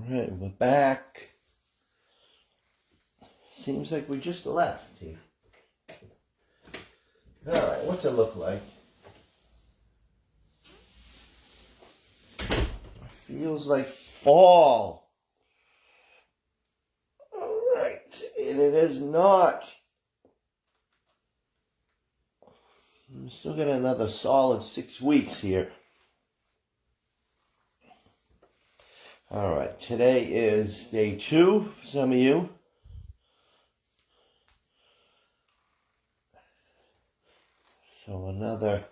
Alright, we're back. Seems like we just left here. Alright, what's it look like? Feels like fall. Alright, and it is not. I'm still got another solid 6 weeks here. Alright, today is day 2 for some of you. So another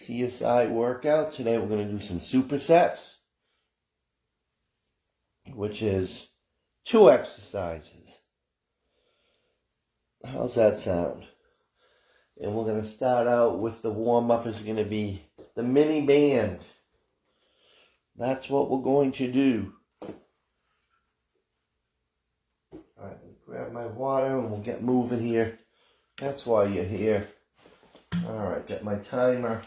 CSI workout. Today we're going to do some supersets, which is 2 exercises. How's that sound? And we're going to start out with the warm-up is going to be the mini band. That's what we're going to do. Alright, grab my water and we'll get moving here. That's why you're here. Alright, got my timer.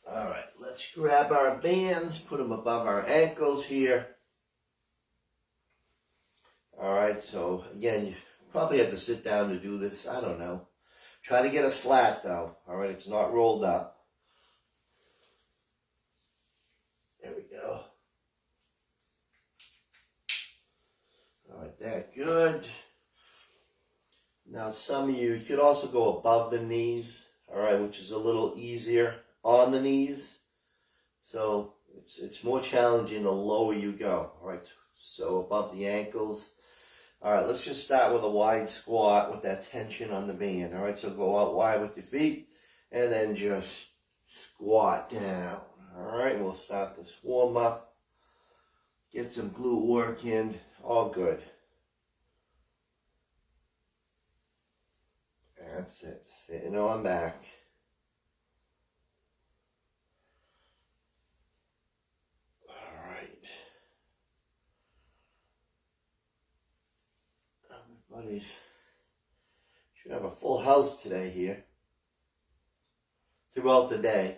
Alright, let's grab our bands, put them above our ankles here. Alright, so again, you probably have to sit down to do this. I don't know. Try to get it flat though. Alright, it's not rolled up. There we go. Alright, that good. Now some of you could also go above the knees, alright, which is a little easier on the knees. So it's more challenging the lower you go, alright, so above the ankles. Alright, let's just start with a wide squat with that tension on the band, alright, so go out wide with your feet and then just squat down. Alright, we'll start this warm up. Get some glute work in. All good. That's it. Sitting on back. Alright. Everybody's should have a full house today here. Throughout the day.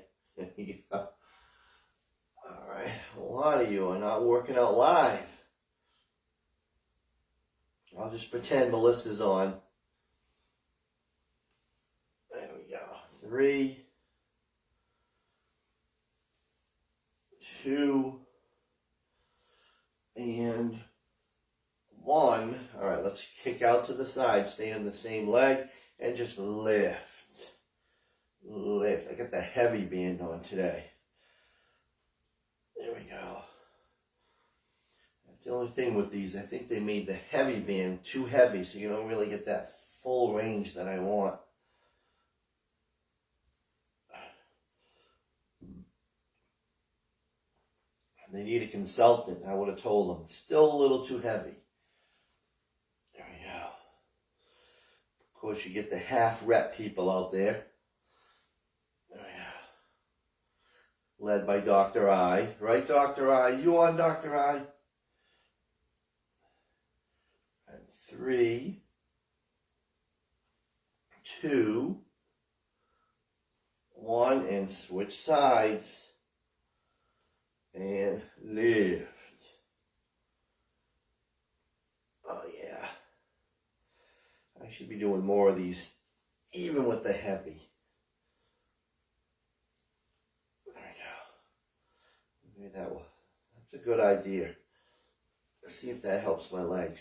Alright, a lot of you are not working out live. I'll just pretend Melissa's on. There we go. 3, 2, and 1. Alright, let's kick out to the side. Stay on the same leg and just lift. Lift. I got the heavy band on today. There we go. That's the only thing with these. I think they made the heavy band too heavy, so you don't really get that full range that I want. They need a consultant. I would have told them. Still a little too heavy. There we go. Of course, you get the half rep people out there. There we go. Led by Dr. I. Right, Dr. I? You on, Dr. I? And 3, 2, 1, and switch sides. And lift. Oh yeah. I should be doing more of these, even with the heavy. There we go. Maybe that's a good idea. Let's see if that helps my legs.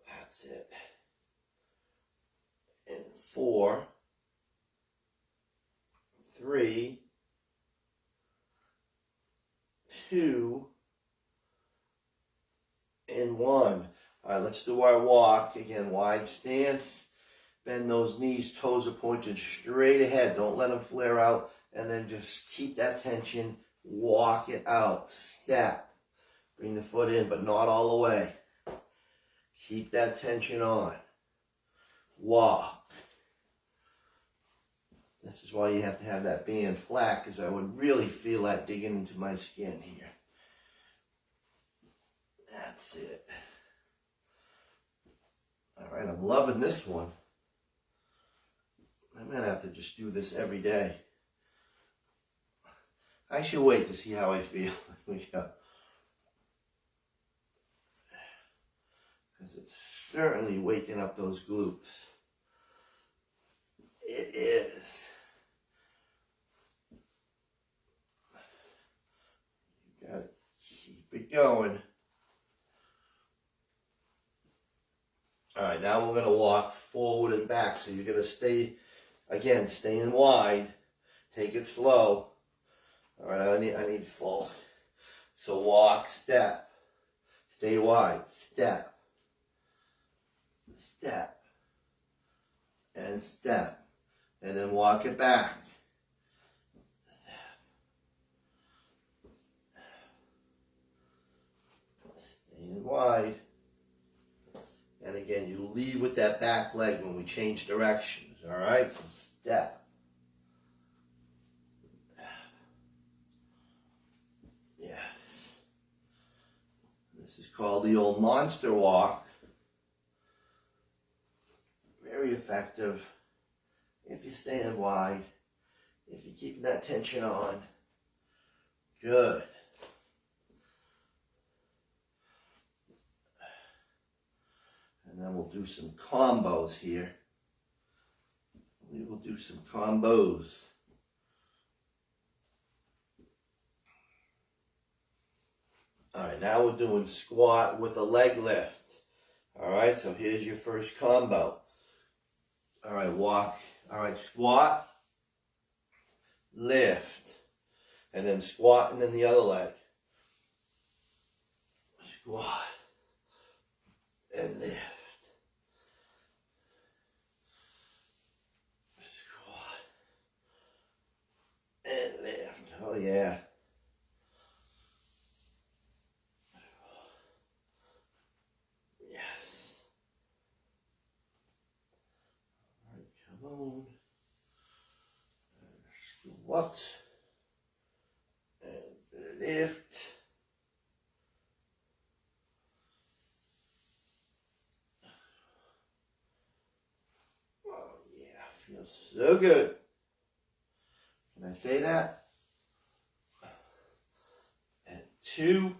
That's it. And 4, 3, 2, and 1. All right, let's do our walk. Again, wide stance. Bend those knees, toes are pointed straight ahead. Don't let them flare out. And then just keep that tension. Walk it out. Step. Bring the foot in, but not all the way. Keep that tension on. Walk. This is why you have to have that band flat, because I would really feel that digging into my skin here. That's it. All right, I'm loving this one. I'm going to have to just do this every day. I should wait to see how I feel. Because it's certainly waking up those glutes. It is. You got to keep it going. All right, now we're going to walk forward and back. So you're going to stay, again, staying wide. Take it slow. All right, I need full. So walk, step. Stay wide, step. Step. And step. And then walk it back. Staying wide. And again, you lead with that back leg when we change directions, all right? So step. Yes. This is called the old monster walk. Very effective if you're staying wide, if you're keeping that tension on. Good. And then we'll do some combos here. We will do some combos. All right, now we're doing squat with a leg lift. All right, so here's your first combo. All right, walk. All right, squat, lift, and then squat and then the other leg. Squat and lift. And lift. Oh yeah. Yes. All right, come on. Squat. And lift. Oh yeah, feels so good. Can I say that? And 2.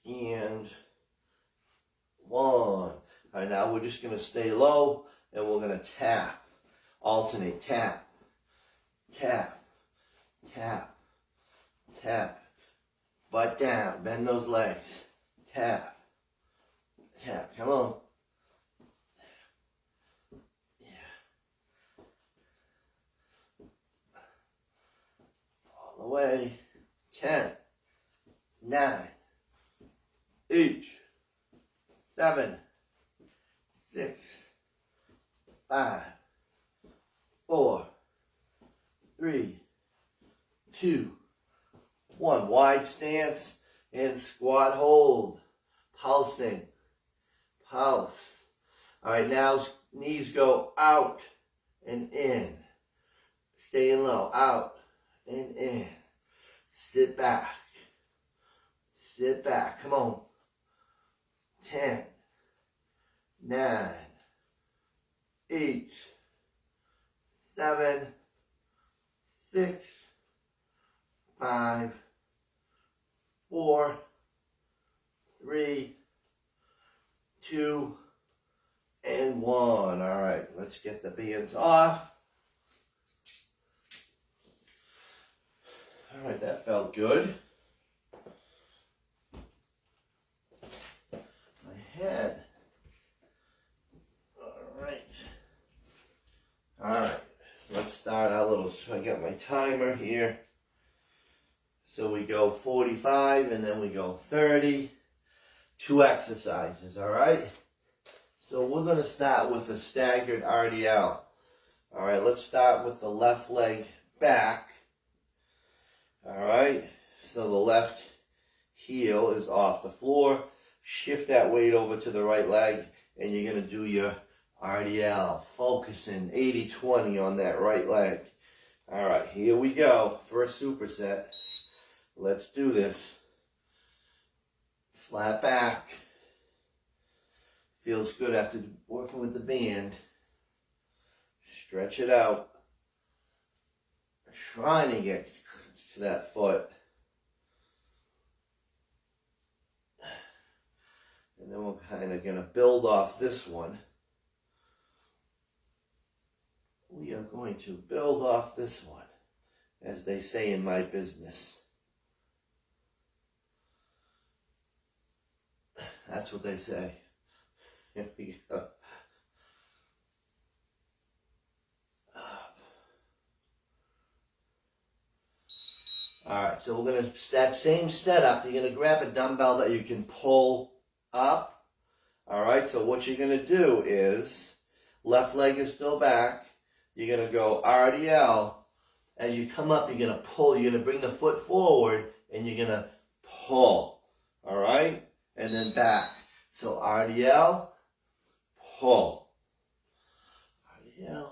And 1. All right, now we're just going to stay low and we're going to tap. Alternate, tap, tap, tap, tap. Butt down, bend those legs. Tap, tap, come on. All the way. 10, 9, 8, 7, 6, 5, 4, 3, 2, 1. Wide stance and squat hold. Pulsing. Pulse. All right, now knees go out and in. Staying low. Out and in. Sit back. Sit back. Come on. 10, 9, 8, 7, 6, 5, 4, 3, 2, and 1. All right, let's get the bands off. All right, that felt good. My head. All right, let's start our little, so I got my timer here. So we go 45 and then we go 30, 2 exercises, all right? So we're going to start with a staggered RDL. All right, let's start with the left leg back. All right, so the left heel is off the floor. Shift that weight over to the right leg and you're going to do your RDL, focusing 80-20 on that right leg. All right, here we go. First superset. Let's do this. Flat back. Feels good after working with the band. Stretch it out. Trying to get to that foot. And then we're kind of going to build off this one. We are going to build off this one, as they say in my business. That's what they say. Here we go. Alright, so we're going to, that same setup, you're going to grab a dumbbell that you can pull up. Alright, so what you're going to do is, left leg is still back. You're going to go RDL. As you come up, you're going to pull. You're going to bring the foot forward, and you're going to pull. Alright? And then back. So RDL, pull. RDL,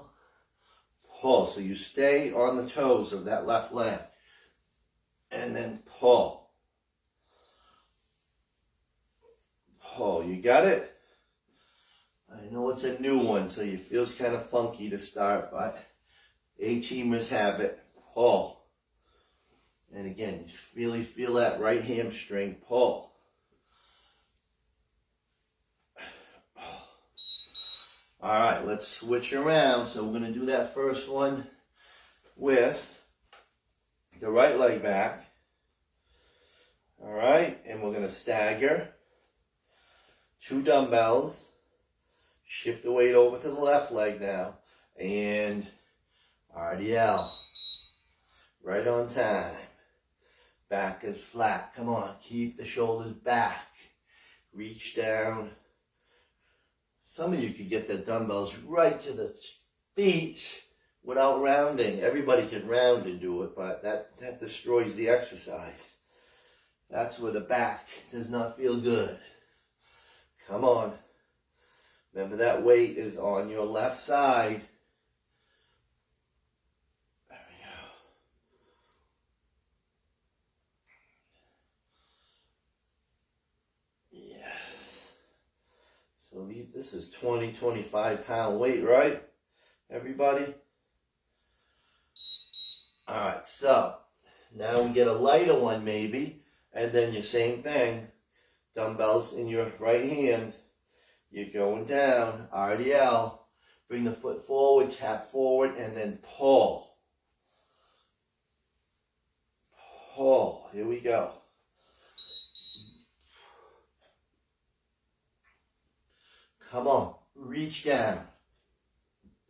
pull. So you stay on the toes of that left leg. And then pull. Pull. You got it? I know it's a new one, so it feels kind of funky to start, but A-teamers have it. Pull. And again, really feel that right hamstring. Pull. All right, let's switch around. So we're going to do that first one with the right leg back. All right, and we're going to stagger. 2 dumbbells. Shift the weight over to the left leg now. And RDL. Right on time. Back is flat. Come on, keep the shoulders back. Reach down. Some of you could get the dumbbells right to the feet without rounding. Everybody can round and do it, but that destroys the exercise. That's where the back does not feel good. Come on. Remember that weight is on your left side. There we go. Yes. So this is 20, 25 pound weight, right? Everybody? Alright, so now we get a lighter one maybe, and then your same thing. Dumbbells in your right hand. You're going down, RDL. Bring the foot forward, tap forward, and then pull. Pull. Here we go. Come on. Reach down.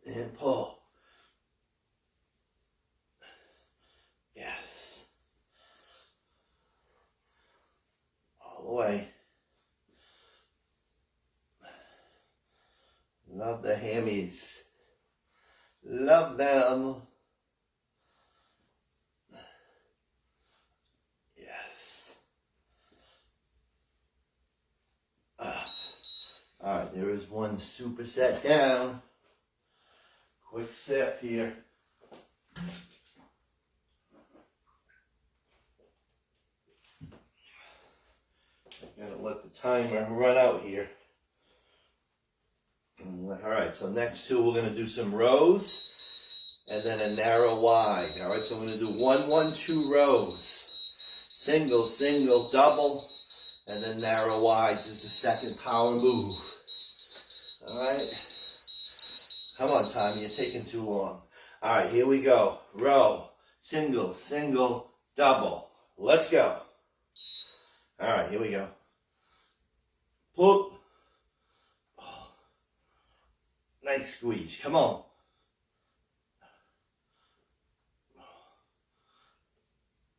And pull. Yes. All the way. Love the hammies. Love them. Yes. All right, there is one superset down. Quick sip here. I gotta let the timer run out here. All right, so next two we're gonna do some rows and then a narrow wide. All right, so we're gonna do 1, 1, 2 rows. Single, single, double, and then narrow wides is the second power move. All right. Come on, Tommy, you're taking too long. All right, here we go. Row, single, single, double. Let's go. All right, here we go. Pull. Oh. Nice squeeze. Come on.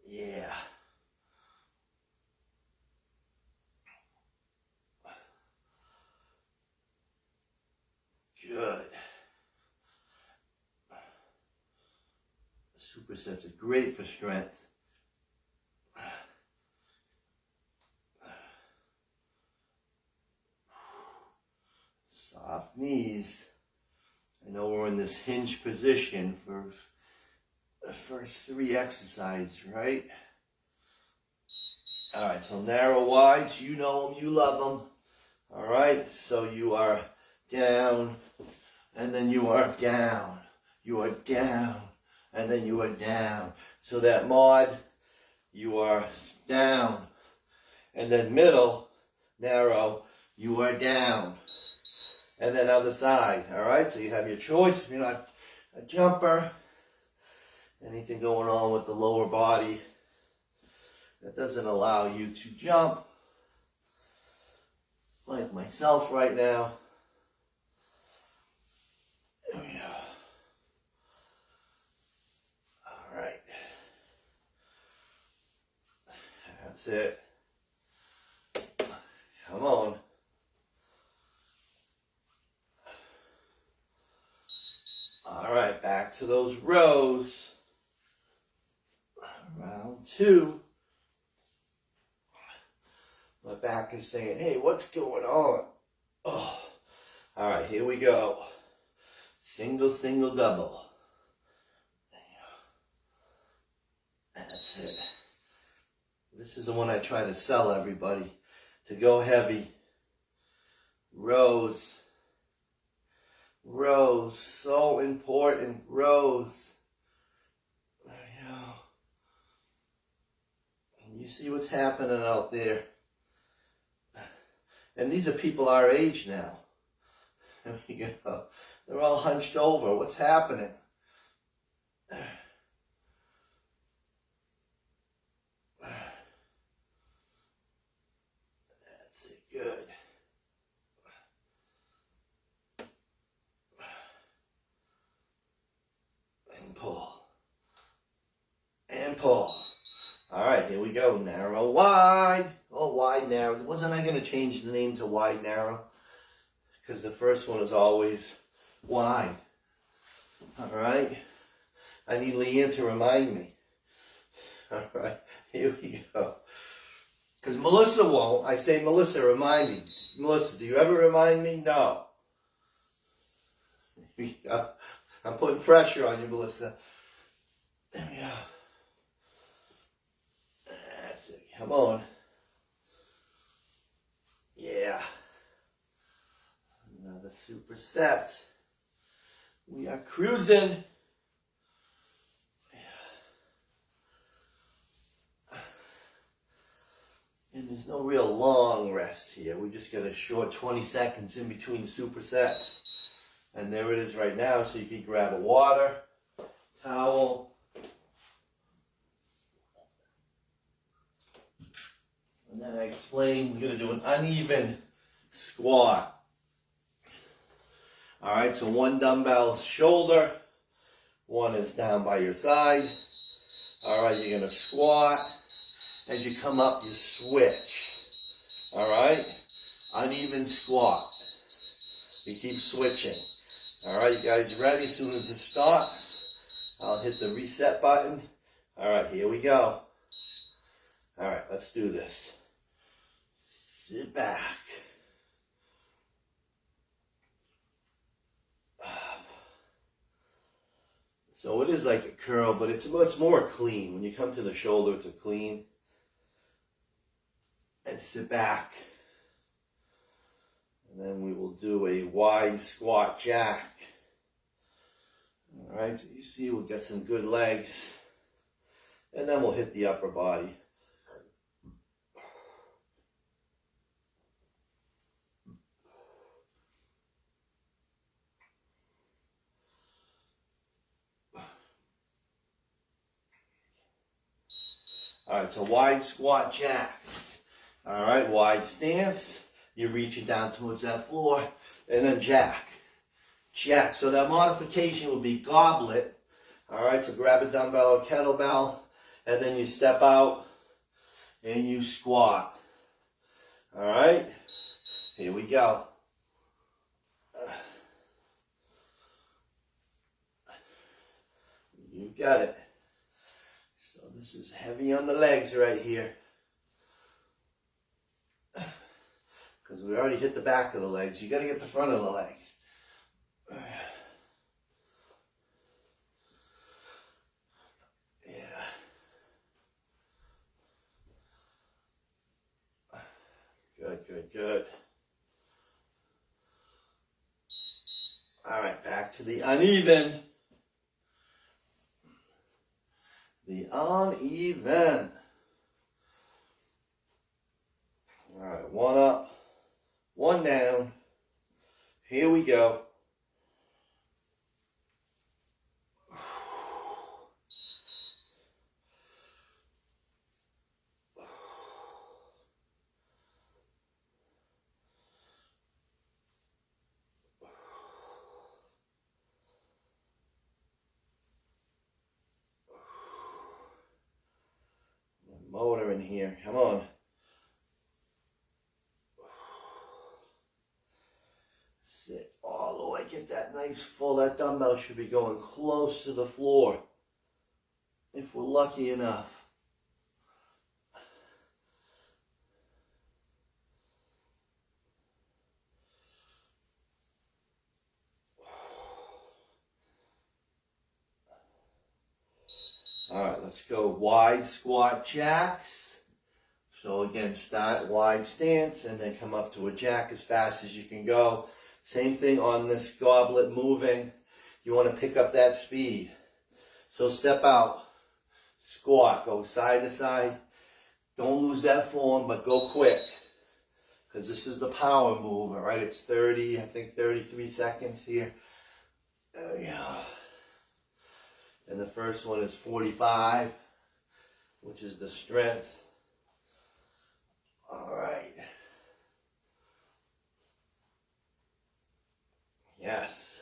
Yeah. Good. Supersets are great for strength. Soft knees. I know we're in this hinge position for the first 3 exercises, right? All right, so narrow wides, you know them, you love them. All right, so you are down, and then you are down. You are down, and then you are down. So that mod, you are down, and then middle, narrow, you are down. And then other side, all right? So you have your choice. If you're not a jumper, anything going on with the lower body that doesn't allow you to jump, like myself right now. There we go. All right. That's it. Come on. All right, back to those rows. Round 2. My back is saying, hey, what's going on? Oh. All right, here we go. Single, single, double. That's it. This is the one I try to sell everybody. To go heavy. Rows. Rows. So important. Rows. There we go. And you see what's happening out there. And these are people our age now. There we go. They're all hunched over. What's happening? That's it. Good. And pull. And pull. All right, here we go. Narrow, wide. Oh, wide, narrow. Wasn't I going to change the name to wide, narrow? Because the first one is always wide. All right. I need Leanne to remind me. All right, here we go. Because Melissa won't. I say, Melissa, remind me. Melissa, do you ever remind me? No. Here we go. I'm putting pressure on you, Melissa. There we go. That's it. Come on. Yeah. Another superset. We are cruising. And there's no real long rest here. We just got a short 20 seconds in between supersets. And there it is right now. So you can grab a water, towel. And then I explained we're going to do an uneven squat. All right, so one dumbbell shoulder, one is down by your side. All right, you're going to squat. As you come up, you switch. All right, uneven squat. You keep switching. All right, you guys ready? As soon as it stops, I'll hit the reset button. All right, here we go. All right, let's do this. Sit back. So it is like a curl, but it's more clean. When you come to the shoulder, it's a clean. And sit back. And then we will do a wide squat jack. All right, so you see we'll get some good legs. And then we'll hit the upper body. All right, so wide squat jack. All right, wide stance. You're reaching down towards that floor. And then jack. Jack. So that modification will be goblet. All right, so grab a dumbbell or kettlebell. And then you step out and you squat. All right, here we go. You got it. So this is heavy on the legs right here. Because we already hit the back of the legs. You got to get the front of the legs. Yeah. Good, good, good. Back to the uneven. The uneven. All right, one up, one down. Here we go. Motor in here, come on. Sit all the way, get that nice full. That dumbbell should be going close to the floor, if we're lucky enough. All right, let's go wide squat jacks. So again, start wide stance and then come up to a jack as fast as you can go. Same thing on this goblet moving. You want to pick up that speed. So step out, squat, go side to side. Don't lose that form, but go quick. Because this is the power move, all right? It's 33 seconds here. There we go. And the first one is 45, which is the strength. All right. Yes.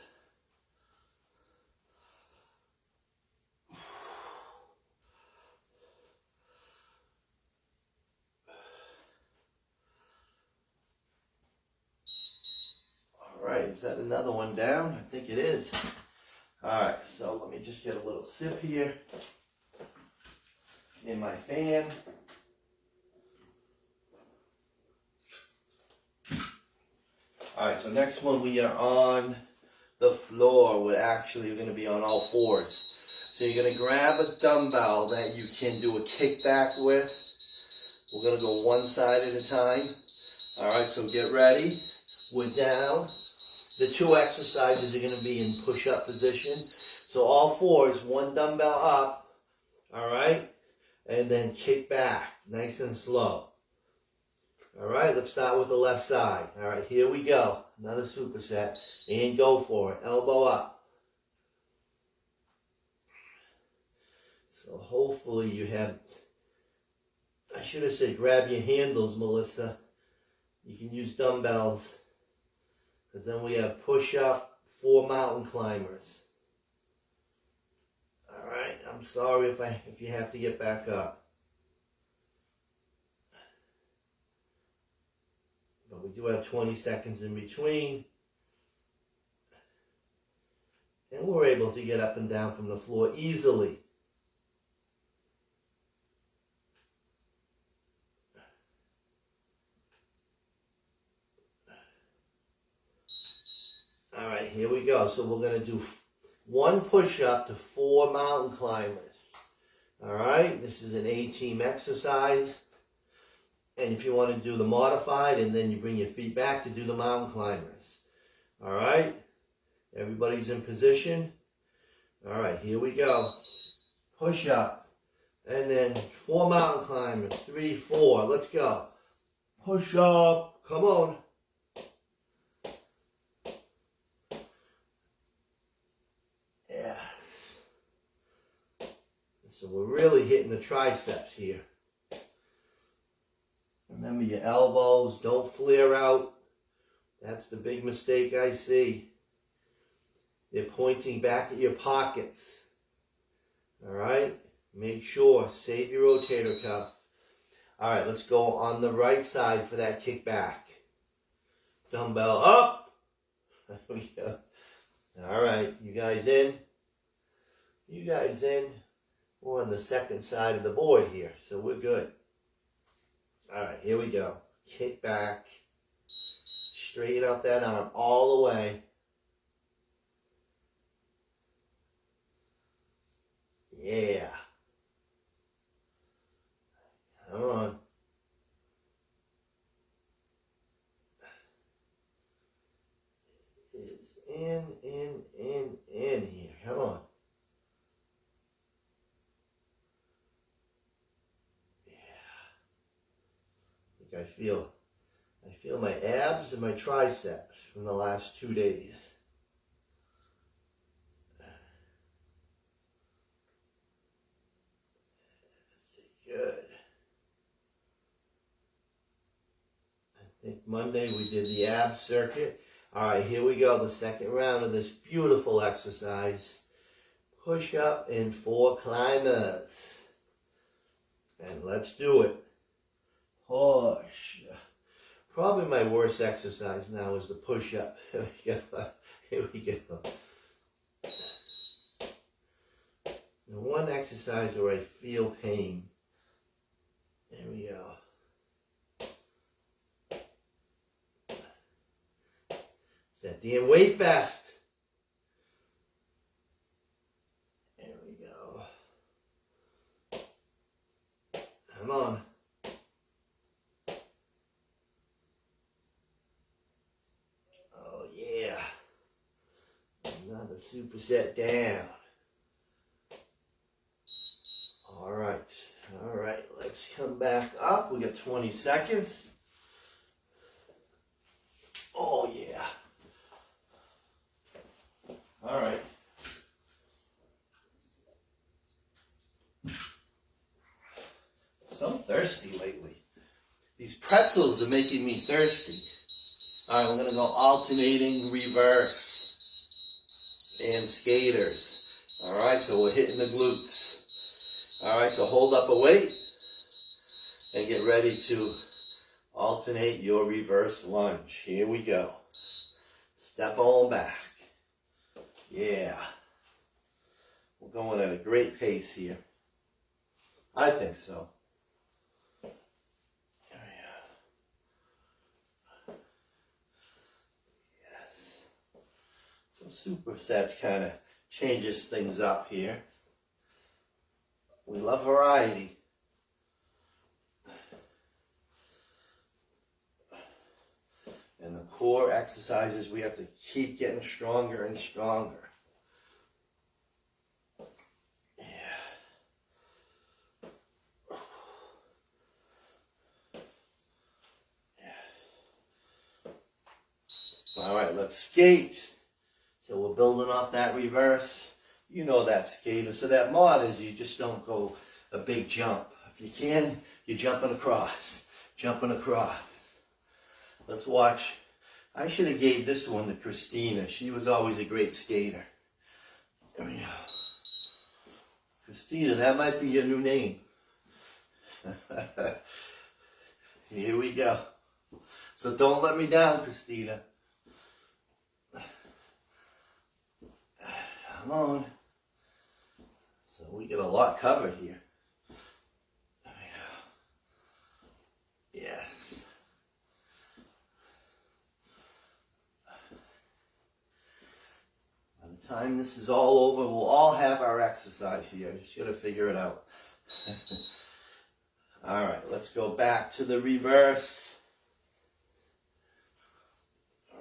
All right, is that another one down? I think it is. All right, so let me just get a little sip here in my fan. All right, so next one we are on the floor. We're actually going to be on all fours. So you're going to grab a dumbbell that you can do a kickback with. We're going to go one side at a time. All right, so get ready. We're down. The two exercises are going to be in push-up position. So all fours, one dumbbell up, all right? And then kick back, nice and slow. All right, let's start with the left side. All right, here we go. Another superset. And go for it. Elbow up. So hopefully you have, I should have said grab your handles, Melissa. You can use dumbbells. Because then we have push-up, 4 mountain climbers. All right, I'm sorry if you have to get back up. But we do have 20 seconds in between. And we're able to get up and down from the floor easily. All right, here we go. So we're going to do 1 push-up to 4 mountain climbers. All right, this is an A-team exercise. And if you want to do the modified, and then you bring your feet back to do the mountain climbers. All right, everybody's in position. All right, here we go. Push-up, and then 4 mountain climbers, 3, 4. Let's go. Push-up, come on. So we're really hitting the triceps here. Remember your elbows, don't flare out. That's the big mistake I see. They're pointing back at your pockets. All right, make sure, save your rotator cuff. All right, let's go on the right side for that kickback. Dumbbell up. There we go. All right, you guys in? You guys in? We're on the second side of the board here, so we're good. All right, here we go. Kick back. Straighten out that arm all the way. Yeah. Come on. in here. Come on. Yeah. I feel my abs and my triceps from the last 2 days. Good. I think Monday we did the ab circuit. All right, here we go. The second round of this beautiful exercise. Push up and 4 climbers. And let's do it. Push. Probably my worst exercise now is the push up. Here we go. Here we go. The one exercise where I feel pain. There we go. It's that damn weight fest. There we go. Come on. Oh yeah. Another superset down. All right, let's come back up. We got 20 seconds. Oh, yeah. All right. So I'm thirsty lately. These pretzels are making me thirsty. All right, we're going to go alternating reverse and skaters. All right, so we're hitting the glutes. All right, so hold up a weight and get ready to alternate your reverse lunge. Here we go. Step on back. Yeah. We're going at a great pace here. I think so. There we go. Yes. So Supersets kind of changes things up here. We love variety. And the core exercises, we have to keep getting stronger and stronger. Yeah. All right, let's skate. So we're building off that reverse. You know that skater. So that mod is you just don't go a big jump. If you can, you're jumping across. Jumping across. Let's watch. I should have gave this one to Christina. She was always a great skater. There we go. Christina, that might be your new name. Here we go. So don't let me down, Christina. Come on. So we get a lot covered here. There we go. Yes. By the time this is all over, we'll all have our exercise here. Just got to figure it out. All right, let's go back to the reverse.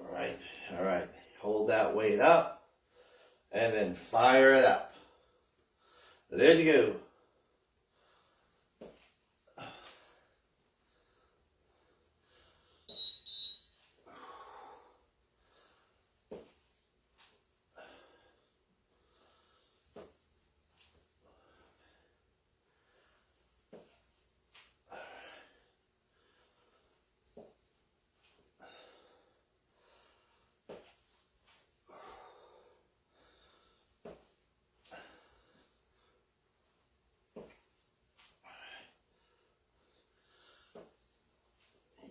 All right. Hold that weight up. And then fire it up. There you go.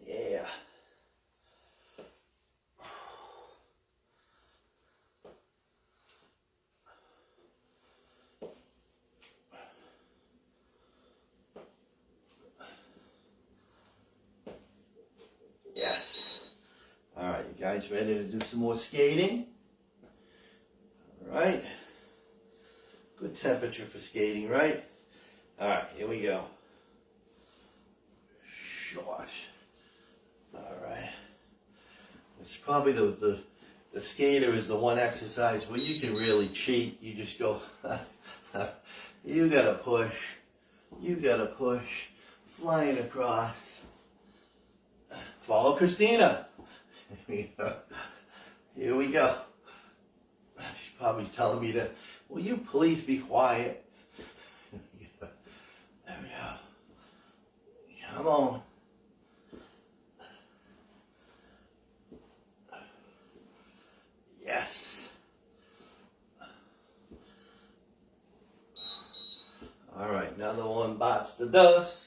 Yeah. Yes. All right, you guys ready to do some more skating? All right. Good temperature for skating, right? All right, here we go. Short. All right. It's probably the the skater is the one exercise where you can really cheat. You just go, you gotta push, flying across. Follow Christina. Here we go. She's probably telling me to, will you please be quiet? There we go. Come on. Yes. All right, another one bites the dust.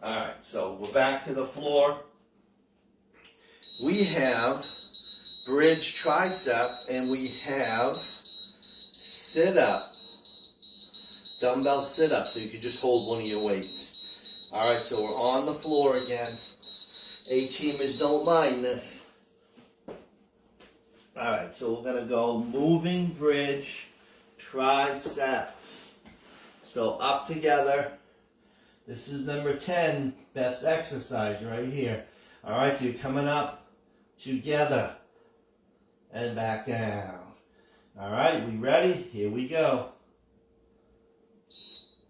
All right, so we're back to the floor. We have bridge tricep and we have sit up, dumbbell sit up, so you can just hold one of your weights. All right, so we're on the floor again. A-teamers don't mind this. All right, so we're gonna go moving bridge tricep. So up together. This is number 10, best exercise right here. All right, so you're coming up together and back down. All right, we ready? Here we go.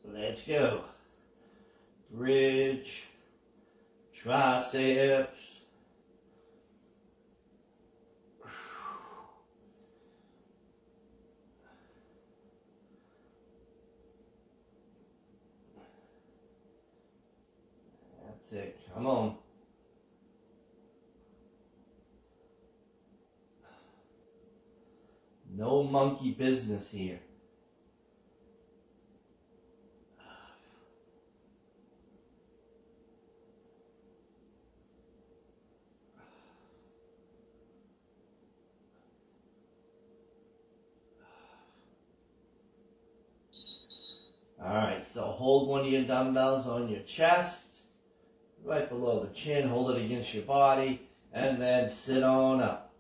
Let's go. Bridge, triceps. That's it, come on. No monkey business here. All right, so hold one of your dumbbells on your chest, right below the chin, hold it against your body, and then sit on up.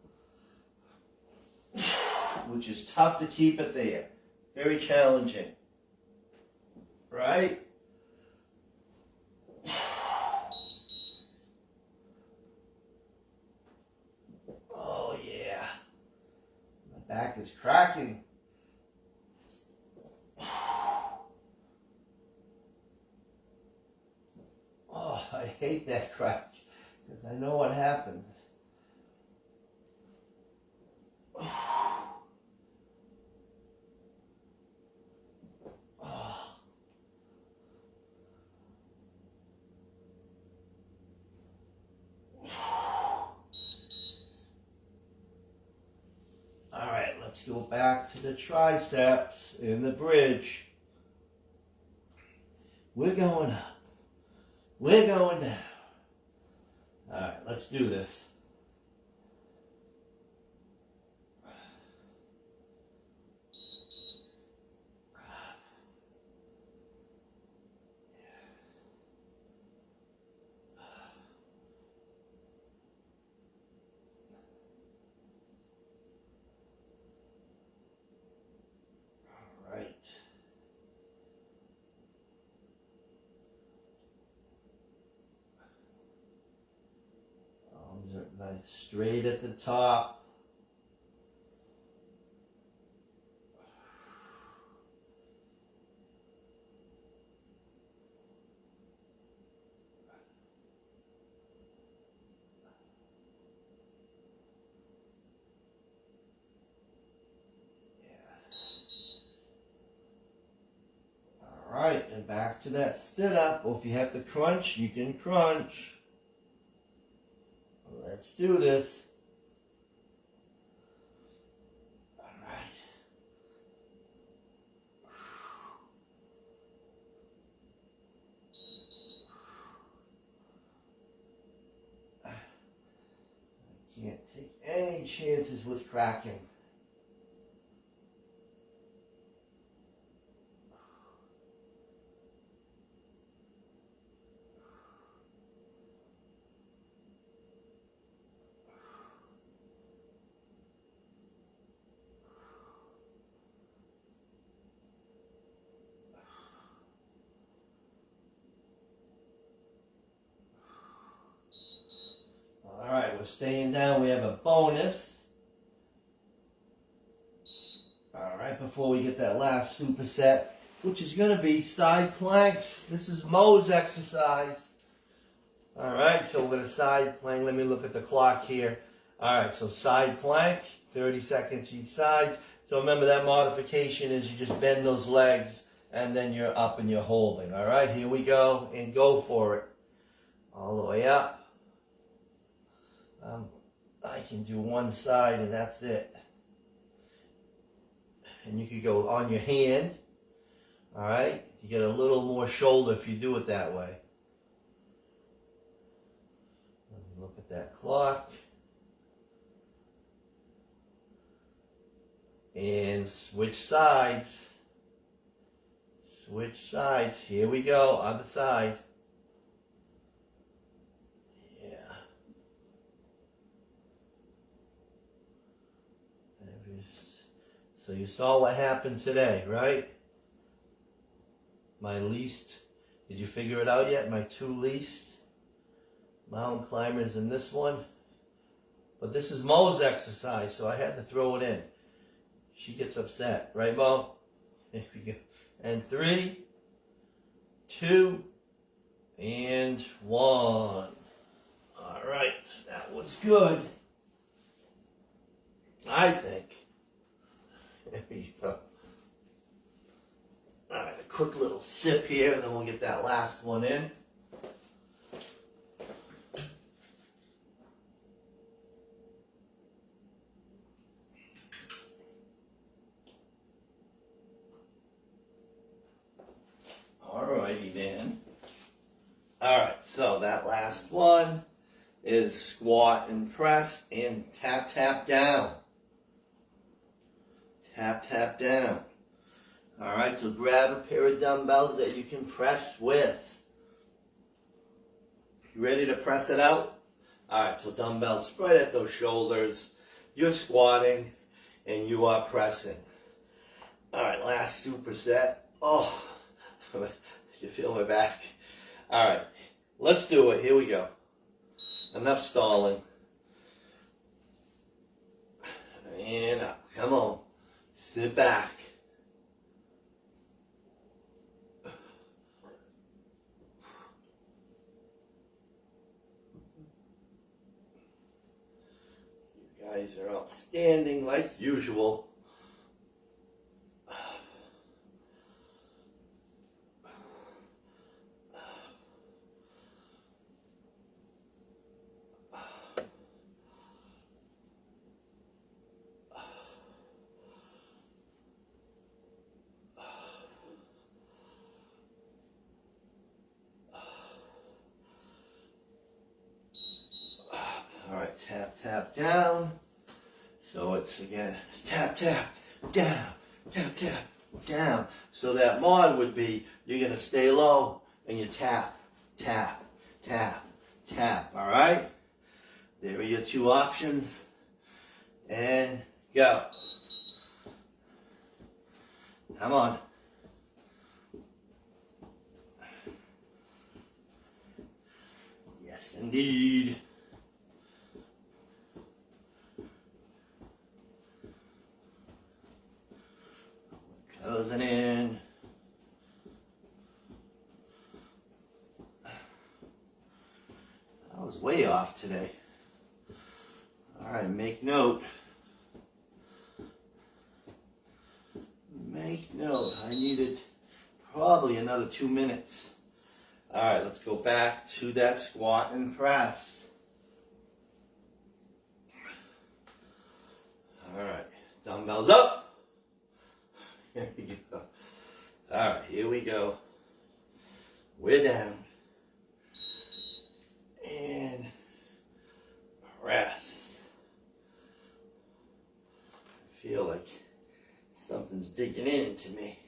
Which is tough to keep it there. Very challenging. Right? Oh yeah. My back is cracking. Oh, I hate that crack because I know what happens. Let's go back to the triceps in the bridge. We're going up. We're going down. All right, let's do this. Arms are nice straight at the top. All right, and back to that sit up. Or if you have to crunch, you can crunch. Let's do this. All right. I can't take any chances with cracking. we're staying down. We have a bonus. All right, before we get that last superset, which is going to be side planks. This is Mo's exercise. All right, so we're going to side plank. Let me look at the clock here. All right, so side plank, 30 seconds each side. So remember that modification is you just bend those legs and then you're up and you're holding. All right, here we go and go for it. All the way up. I can do one side and that's it. And you could go on your hand. All right, you get a little more shoulder if you do it that way. Look at that clock. And switch sides. Switch sides. Here we go. Other side. Yeah. So you saw what happened today, right? My least. Did you figure it out yet? My two least mountain climbers in this one. But this is Mo's exercise, so I had to throw it in. She gets upset, right, Mo? Here we go. And 3, 2, and 1. All right, that was good. I think. There we go. All right, a quick little sip here, and then we'll get that last one in. Alrighty then. Alright, so that last one is squat and press and tap, tap down. Tap, tap down. Alright, so grab a pair of dumbbells that you can press with. You ready to press it out? Alright, so dumbbells right at those shoulders. You're squatting and you are pressing. Alright, last superset. Oh, you feel my back? Alright, let's do it. Here we go. Enough stalling. And up. Come on. Sit back. You guys are outstanding like usual. Alright, tap, tap, down. So it's again, tap, tap, down, tap, tap, down. So that mod would be, you're going to stay low and you tap, tap, tap, tap. Alright? There are your two options. And go. Come on. Yes, indeed. Closing in. I was way off today. Alright, make note. Make note. I needed probably another 2 minutes. Alright, let's go back to that squat and press. Alright, dumbbells up. Here we go. Alright, here we go. We're down. And press. I feel like something's digging into me.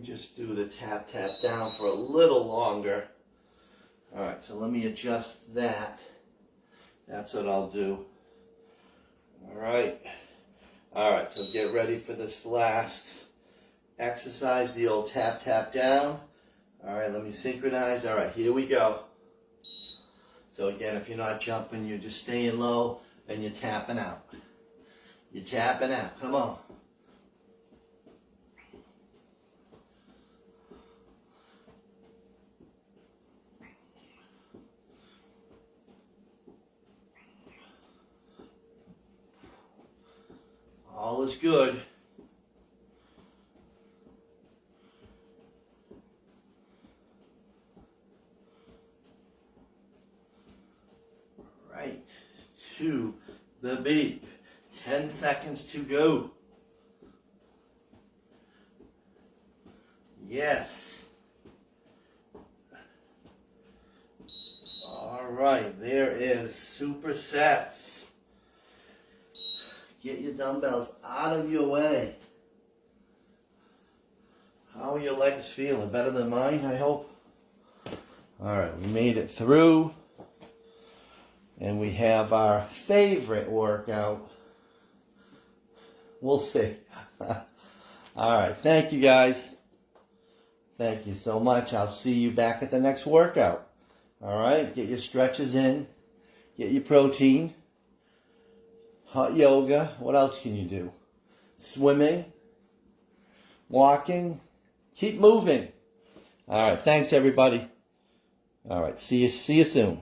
just do the tap, tap down for a little longer. All right, so let me adjust that. That's what I'll do. All right. All right, so get ready for this last exercise, the old tap, tap down. All right, let me synchronize. All right, here we go. So again, if you're not jumping, you're just staying low and you're tapping out. You're tapping out. Come on. All is good. Right to the beat. 10 seconds to go. Yes. All right, there is Supersets. Get your dumbbells out of your way. How are your legs feeling? Better than mine, I hope? All right, we made it through. And we have our favorite workout. We'll see. All right, thank you guys. Thank you so much. I'll see you back at the next workout. All right, get your stretches in. Get your protein. Hot yoga. What else can you do? Swimming. Walking. Keep moving. All right, thanks everybody. All right, see you soon.